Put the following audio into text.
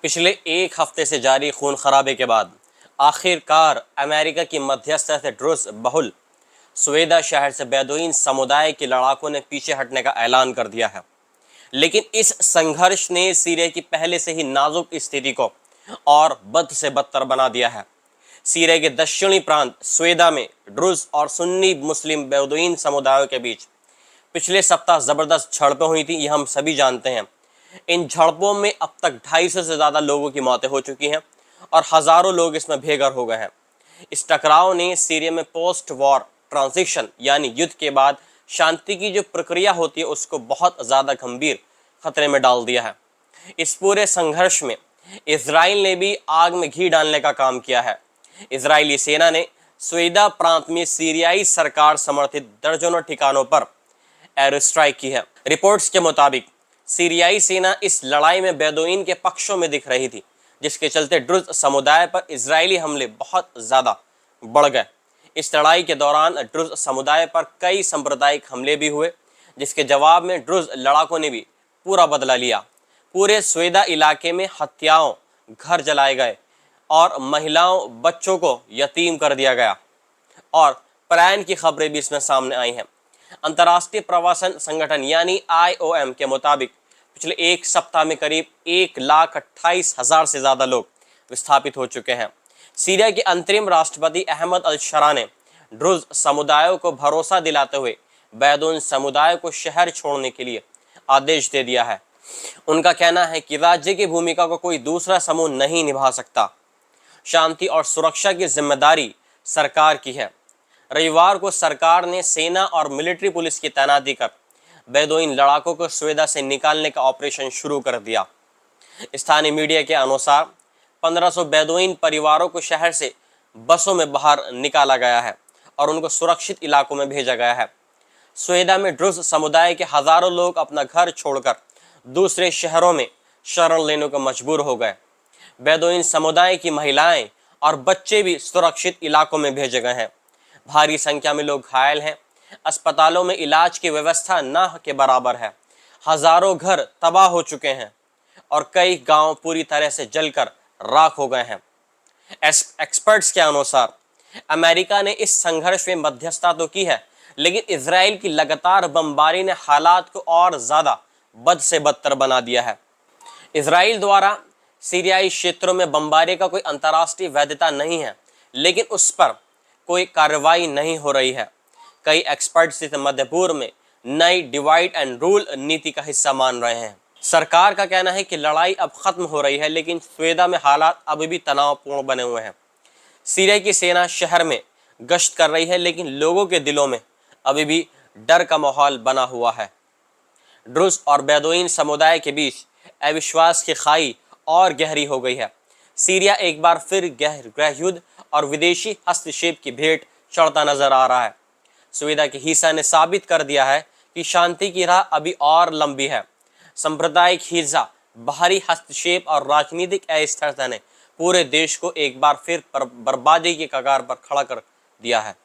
पिछले एक हफ्ते से जारी खून खराबे के बाद आखिरकार अमेरिका की मध्यस्थता से ड्रुज़ बहुल स्वेदा शहर से बेदुइन समुदाय के लड़ाकों ने पीछे हटने का ऐलान कर दिया है। लेकिन इस संघर्ष ने सीरिया की पहले से ही नाजुक स्थिति को और बद से बदतर बना दिया है। सीरिया के दक्षिणी प्रांत स्वेदा में ड्रुज़ और सुन्नी मुस्लिम बेदुइन समुदायों के बीच पिछले सप्ताह जबरदस्त झड़पें हुई थी, ये हम सभी जानते हैं। इन झड़पों में अब तक 250 से ज़्यादा लोगों की मौतें हो चुकी हैं और हज़ारों लोग इसमें बेघर हो गए हैं। इस टकराव ने सीरिया में पोस्ट वॉर ट्रांजिशन यानी युद्ध के बाद शांति की जो प्रक्रिया होती है उसको बहुत ज़्यादा गंभीर खतरे में डाल दिया है। इस पूरे संघर्ष में इजराइल ने भी आग में घी डालने का काम किया है। इजरायली सेना ने स्वेदा प्रांत में सीरियाई सरकार समर्थित दर्जनों ठिकानों पर एयर स्ट्राइक की है। रिपोर्ट्स के मुताबिक सीरियाई सेना इस लड़ाई में बेदुइन के पक्षों में दिख रही थी, जिसके चलते ड्रुज़ समुदाय पर इजरायली हमले बहुत ज़्यादा बढ़ गए। इस लड़ाई के दौरान ड्रुज़ समुदाय पर कई सांप्रदायिक हमले भी हुए, जिसके जवाब में ड्रुज़ लड़ाकों ने भी पूरा बदला लिया। पूरे स्वेदा इलाके में हत्याओं, घर जलाए गए और महिलाओं बच्चों को यतीम कर दिया गया और पलायन की खबरें भी इसमें सामने आई हैं। अंतर्राष्ट्रीय प्रवासन संगठन यानी IOM के मुताबिक पिछले एक सप्ताह में करीब 1,28,000 से ज़्यादा लोग विस्थापित हो चुके हैं। सीरिया के अंतरिम राष्ट्रपति अहमद अल-शरा ने ड्रुज़ समुदायों को भरोसा दिलाते हुए बेदुइन समुदाय को शहर छोड़ने के लिए आदेश दे दिया है। उनका कहना है कि राज्य की भूमिका को कोई दूसरा समूह नहीं निभा सकता। शांति और सुरक्षा की जिम्मेदारी सरकार की है। रविवार को सरकार ने सेना और मिलिट्री पुलिस की तैनाती कर बेदुइन लड़ाकों को स्वेदा से निकालने का ऑपरेशन शुरू कर दिया। स्थानीय मीडिया के अनुसार 1500 बेदुइन परिवारों को शहर से बसों में बाहर निकाला गया है और उनको सुरक्षित इलाकों में भेजा गया है। स्वेदा में ड्रुज़ समुदाय के हज़ारों लोग अपना घर छोड़कर दूसरे शहरों में शरण लेने को मजबूर हो गए। बेदुइन समुदाय की महिलाएं और बच्चे भी सुरक्षित इलाकों में भेजे गए हैं। भारी संख्या में लोग घायल हैं। अस्पतालों में इलाज की व्यवस्था न के बराबर है। हजारों घर तबाह हो चुके हैं और कई गांव पूरी तरह से जलकर राख हो गए हैं। एक्सपर्ट्स के अनुसार अमेरिका ने इस संघर्ष में मध्यस्थता तो की है, लेकिन इजराइल की लगातार बमबारी ने हालात को और ज़्यादा बद से बदतर बना दिया है। इजराइल द्वारा सीरियाई क्षेत्रों में बमबारी का कोई अंतर्राष्ट्रीय वैधता नहीं है, लेकिन उस पर कोई कार्रवाई नहीं हो रही है। कई एक्सपर्ट्स इसे मध्य पूर्व में नई डिवाइड एंड रूल नीति का हिस्सा मान रहे हैं। सरकार का कहना है कि लड़ाई अब खत्म हो रही है, लेकिन स्वेदा में हालात अभी भी तनावपूर्ण बने हुए हैं। सीरिया की सेना शहर में गश्त कर रही है, लेकिन लोगों के दिलों में अभी भी डर का माहौल बना हुआ है। ड्रुज़ और बेदुइन समुदाय के बीच अविश्वास की खाई और गहरी हो गई है। सीरिया एक बार फिर गृह युद्ध और विदेशी हस्तक्षेप की भेंट चढ़ता नजर आ रहा है। स्वेदा के हिस्सा ने साबित कर दिया है कि शांति की राह अभी और लंबी है। सांप्रदायिक हिंसा, बाहरी हस्तक्षेप और राजनीतिक अस्थिरता ने पूरे देश को एक बार फिर बर्बादी की कगार पर खड़ा कर दिया है।